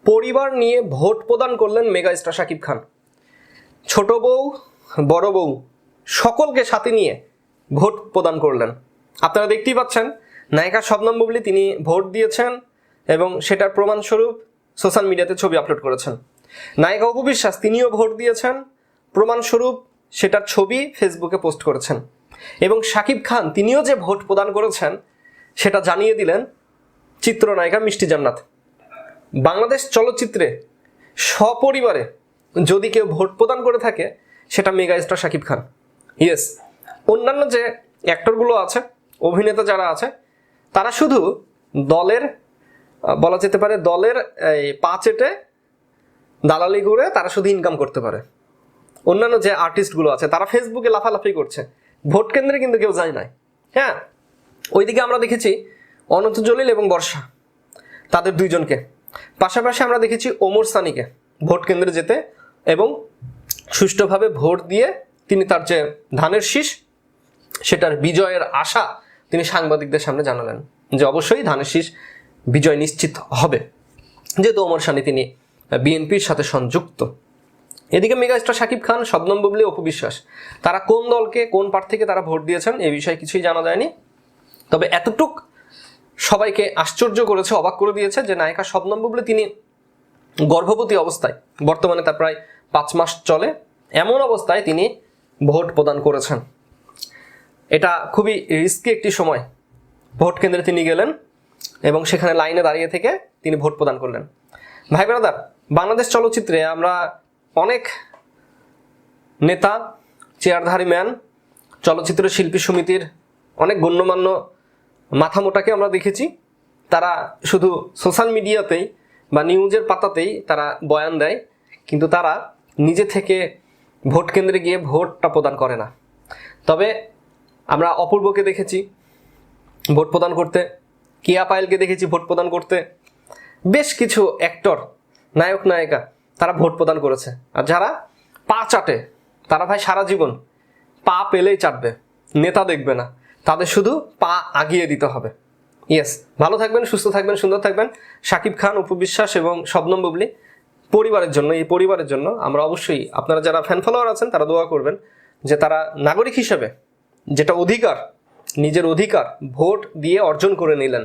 পরিবার নিয়ে ভোট প্রদান করলেন মেগাস্টার শাকিব খান। ছোট বউ, বড় বউ সকলকে সাথে নিয়ে ভোট প্রদান করলেন। আপনারা দেখতেই পাচ্ছেন নায়িকা শবনম বুবলী তিনি ভোট দিয়েছেন এবং সেটার প্রমাণস্বরূপ সোশ্যাল মিডিয়াতে ছবি আপলোড করেছেন। নায়িকা অপু বিশ্বাস তিনিও ভোট দিয়েছেন, প্রমাণস্বরূপ সেটার ছবি ফেসবুকে পোস্ট করেছেন। এবং শাকিব খান তিনিও যে ভোট প্রদান করেছেন সেটা জানিয়ে দিলেন চিত্রনায়িকা মিষ্টি জান্নাত। বাংলাদেশ চলচ্চিত্রে সপরিবারে যদি কেউ ভোট প্রদান করে থাকে সেটা মেগাস্টার শাকিব খান। ইয়েস, অন্যান্য যে অ্যাক্টরগুলো আছে, অভিনেতা যারা আছে, তারা শুধু দলের বলা যেতে পারে দলের পা চেটে দালালি করে তারা শুধু ইনকাম করতে পারে। অন্যান্য যে আর্টিস্টগুলো আছে তারা ফেসবুকে লাফালাফি করছে, ভোট কেন্দ্রে কিন্তু কেউ যায় নাই। হ্যাঁ, ওইদিকে আমরা দেখেছি অনন্ত জলিল এবং বর্ষা, তাদের দুইজনকে। পাশাপাশি আমরা দেখেছি ওমর সানিকে ভোট কেন্দ্রে যেতে এবং সুষ্ঠুভাবে ভোট দিয়ে তিনি তার যে ধানের শীষ সেটার বিজয়ের আশা তিনি সাংবাদিকদের সামনে জানালেন যে অবশ্যই ধানের শীষ বিজয় নিশ্চিত হবে, যেহেতু ওমর সানি তিনি বিএনপির সাথে সংযুক্ত। এদিকে মেগাস্টার শাকিব খান, শবনম বুবলী, অপু বিশ্বাস তারা কোন দলকে কোন প্রার্থীকে তারা ভোট দিয়েছেন এ বিষয়ে কিছুই জানা যায়নি। তবে এতটুক সবাইকে আশ্চর্য করেছে, অবাক করে দিয়েছে যে নায়িকা শবনম বুবলী তিনি গর্ভবতী অবস্থায়, বর্তমানে তার প্রায় 5 মাস চলে, এমন অবস্থায় তিনি ভোট প্রদান করেছেন। এটা খুবই রিস্কি একটি সময়। ভোট কেন্দ্রে তিনি গেলেন এবং সেখানে লাইনে দাঁড়িয়ে থেকে তিনি ভোট প্রদান করলেন। ভাই ব্রাদার, বাংলাদেশ চলচ্চিত্রে আমরা অনেক নেতা, চেয়ারধারী ম্যান, চলচ্চিত্র শিল্পী সমিতির অনেক গণ্যমান্য মাথামোটাকে আমরা দেখেছি। তারা শুধু সোশ্যাল মিডিয়াতেই বা নিউজের পাতাতেই তারা বয়ান দেয়, কিন্তু তারা নিজে থেকে ভোট কেন্দ্রে গিয়ে ভোটটা প্রদান করে না। তবে আমরা অপূর্বকে দেখেছি ভোট প্রদান করতে, কিয়া পায়েলকে দেখেছি ভোট প্রদান করতে, বেশ কিছু অ্যাক্টর, নায়ক নায়িকা তারা ভোট প্রদান করেছে। আর যারা পা চাটে তারা ভাই সারা জীবন পা পেলেই চাটবে, নেতা দেখবে না, তাদের শুধু পা আগিয়ে দিতে হবে। ইয়েস, ভালো থাকবেন, সুস্থ থাকবেন, সুন্দর থাকবেন। শাকিব খান, অপু বিশ্বাস এবং শবনম বুবলী পরিবারের জন্য, এই পরিবারের জন্য আমরা অবশ্যই, আপনারা যারা ফ্যান ফলোয়ার আছেন তারা দোয়া করবেন যে তারা নাগরিক হিসেবে যেটা অধিকার, নিজের অধিকার ভোট দিয়ে অর্জন করে নিলেন।